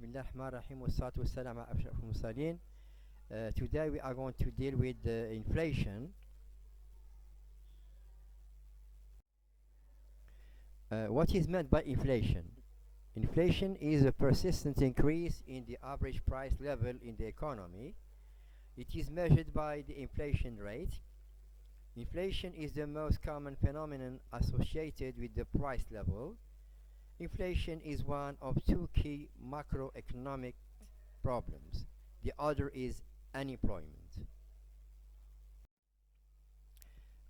Bismillah ar-Rahman ar-Rahim wa salatu wa salam ala ashrafil mursalin. Today we are going to deal with inflation. What is meant by inflation? Inflation is a persistent increase in the average price level in the economy. It is measured by the inflation rate. Inflation is the most common phenomenon associated with the price level. Inflation is one of two key macroeconomic problems. The other is unemployment.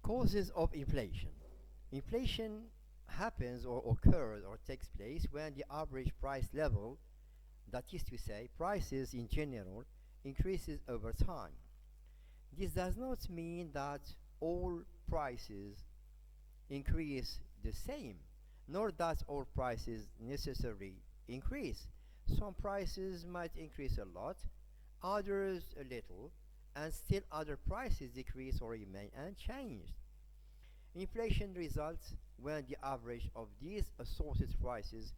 Causes of inflation. Inflation happens or occurs or takes place when the average price level, that is to say, prices in general, increases over time. This does not mean that all prices increase the same, nor does all prices necessarily increase. Some prices might increase a lot, others a little, and still other prices decrease or remain unchanged. Inflation results when the average of these assorted prices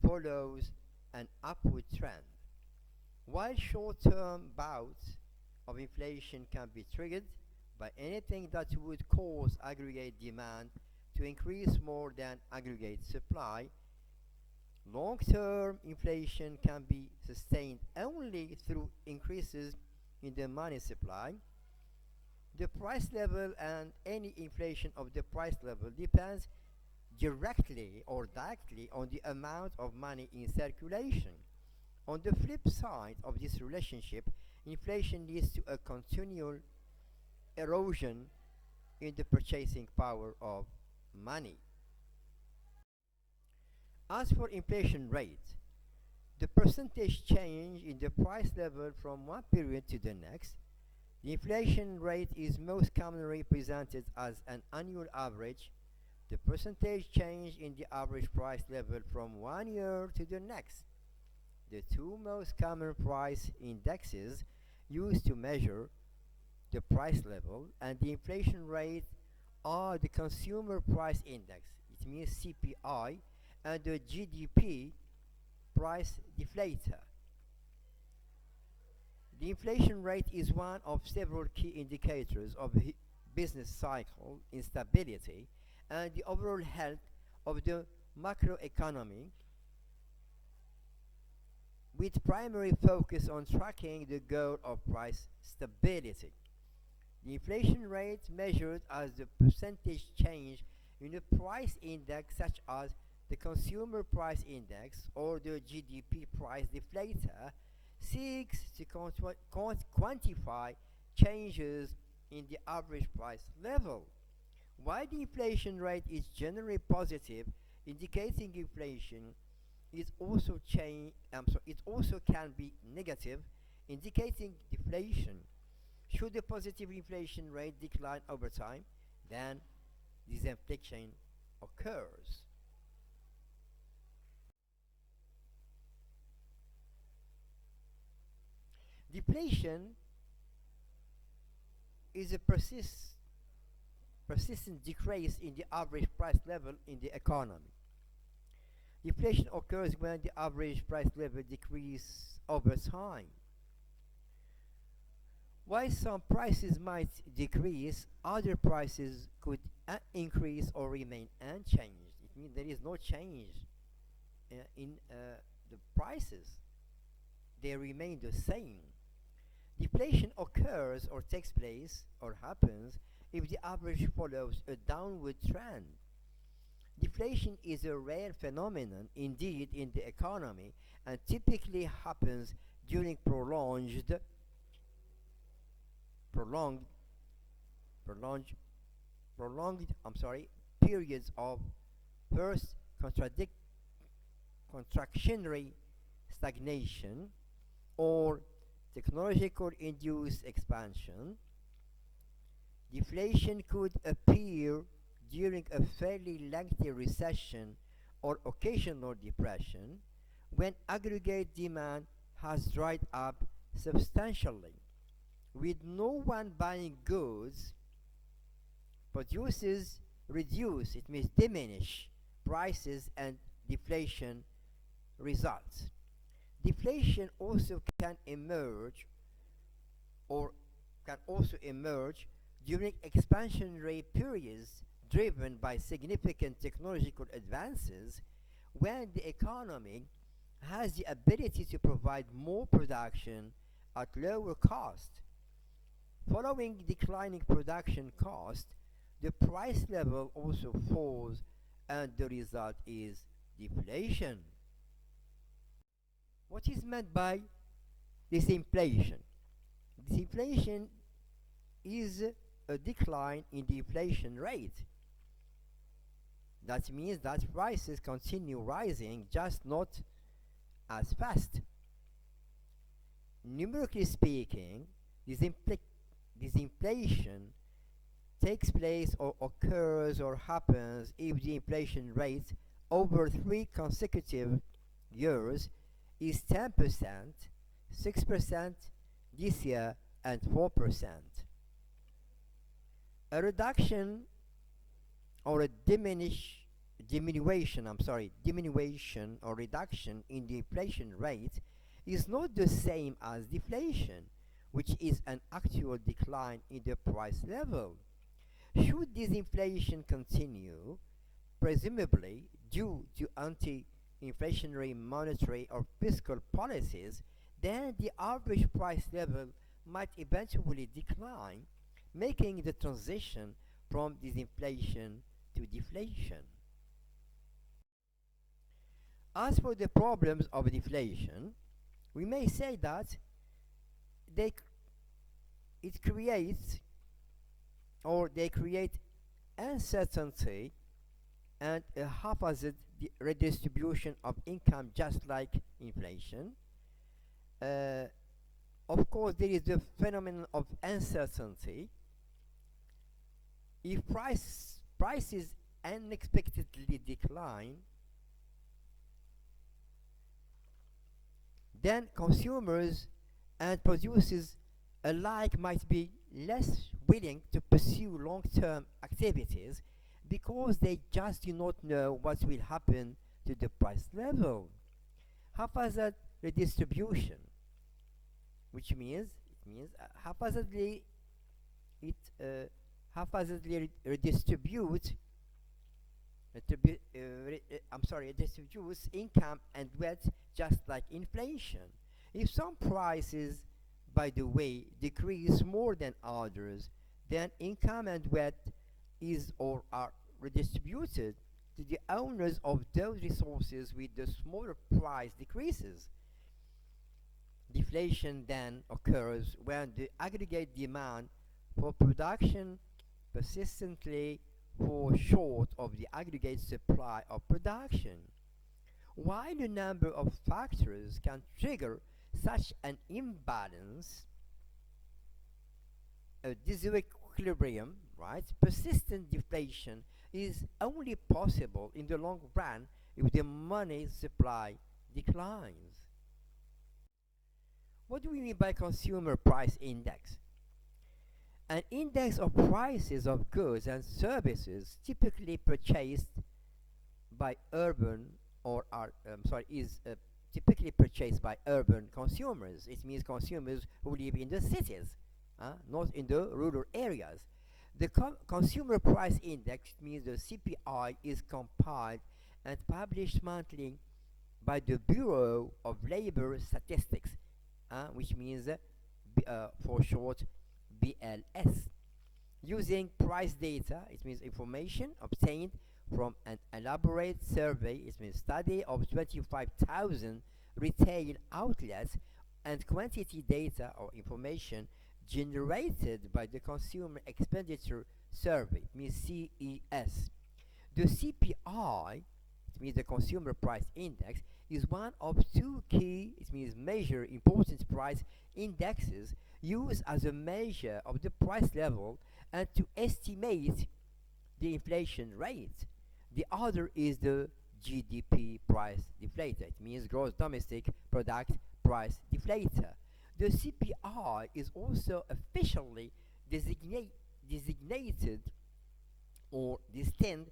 follows an upward trend. While short-term bouts of inflation can be triggered by anything that would cause aggregate demand to increase more than aggregate supply, long-term inflation can be sustained only through increases in the money supply. The price level and any inflation of the price level depends directly or directly on the amount of money in circulation. On the flip side of this relationship, inflation leads to a continual erosion in the purchasing power of money. As for inflation rate, the percentage change in the price level from one period to the next, the inflation rate is most commonly presented as an annual average. The percentage change in the average price level from 1 year to the next. The two most common price indexes used to measure the price level and the inflation rate are the Consumer Price Index, it means CPI, and the GDP price deflator. The inflation rate is one of several key indicators of business cycle instability and the overall health of the macroeconomy, with primary focus on tracking the goal of price stability. The inflation rate measured as the percentage change in a price index such as the Consumer Price Index or the GDP price deflator seeks to quantify changes in the average price level. While the inflation rate is generally positive, indicating inflation is also it also can be negative, indicating deflation. Should the positive inflation rate decline over time, then disinflation occurs. Deflation is a persistent decrease in the average price level in the economy. Deflation occurs when the average price level decreases over time. While some prices might decrease, other prices could increase or remain unchanged. It means there is no change in the prices. They remain the same. Deflation occurs or takes place or happens if the average follows a downward trend. Deflation is a rare phenomenon indeed in the economy and typically happens during prolonged periods of first contractionary stagnation or technological induced expansion. Deflation could appear during a fairly lengthy recession or occasional depression when aggregate demand has dried up substantially. With no one buying goods, producers reduce, it means diminish, prices and deflation results. Deflation also can emerge or can also emerge during expansionary periods driven by significant technological advances when the economy has the ability to provide more production at lower cost. Following declining production cost, the price level also falls and the result is deflation. What is meant by disinflation? Disinflation is a decline in the inflation rate. That means that prices continue rising, just not as fast. Numerically speaking, disinflation takes place or occurs or happens if the inflation rate over 3 consecutive years is 10%, 6% this year, and 4%. A reduction or a diminution or reduction in the inflation rate is not the same as deflation, which is an actual decline in the price level. Should this inflation continue, presumably due to anti-inflationary monetary or fiscal policies, then the average price level might eventually decline, making the transition from disinflation to deflation. As for the problems of deflation, we may say that they create uncertainty and a haphazard redistribution of income, just like inflation. Of course, there is the phenomenon of uncertainty. If prices unexpectedly decline, then consumers and producers alike might be less willing to pursue long-term activities because they just do not know what will happen to the price level. Haphazard redistribution, which means haphazardly redistributes income and wealth just like inflation. If some prices, by the way, decrease more than others, then income and wealth is or are redistributed to the owners of those resources with the smaller price decreases. Deflation then occurs when the aggregate demand for production persistently falls short of the aggregate supply of production. While a number of factors can trigger such an imbalance, a disequilibrium, right? Persistent deflation is only possible in the long run if the money supply declines. What do we mean by consumer price index? An index of prices of goods and services typically purchased by urban typically purchased by urban consumers. It means consumers who live in the cities, not in the rural areas. The Consumer Price Index, means the CPI, is compiled and published monthly by the Bureau of Labor Statistics, which means for short BLS. Using price data, it means information obtained from an elaborate survey, it means study of 25,000 retail outlets, and quantity data or information generated by the Consumer Expenditure Survey, it means CES. The CPI, it means the Consumer Price Index, is one of two key, it means major important price indexes used as a measure of the price level and to estimate the inflation rate. The other is the GDP price deflator. It means gross domestic product price deflator. The CPI is also officially designated or distinct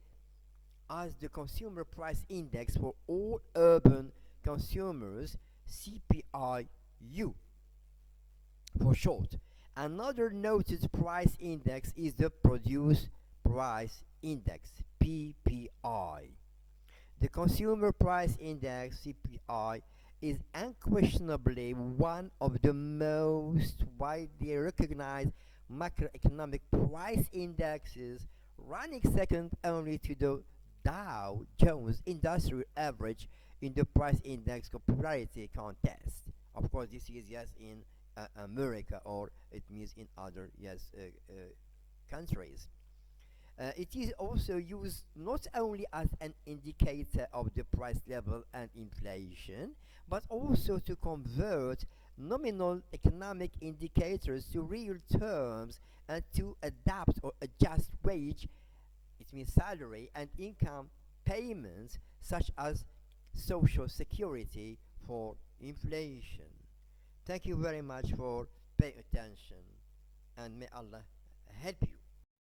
as the consumer price index for all urban consumers CPIU for short. Another noted price index is the Produce Price Index, PPI. The Consumer Price Index, CPI, is unquestionably one of the most widely recognized macroeconomic price indexes, running second only to the Dow Jones Industrial Average in the price index popularity contest. Of course, this is yes in America, or it means in other yes countries. It is also used not only as an indicator of the price level and inflation, but also to convert nominal economic indicators to real terms and to adapt or adjust wage, it means salary and income payments, such as social security, for inflation. Thank you very much for paying attention, and may Allah help you.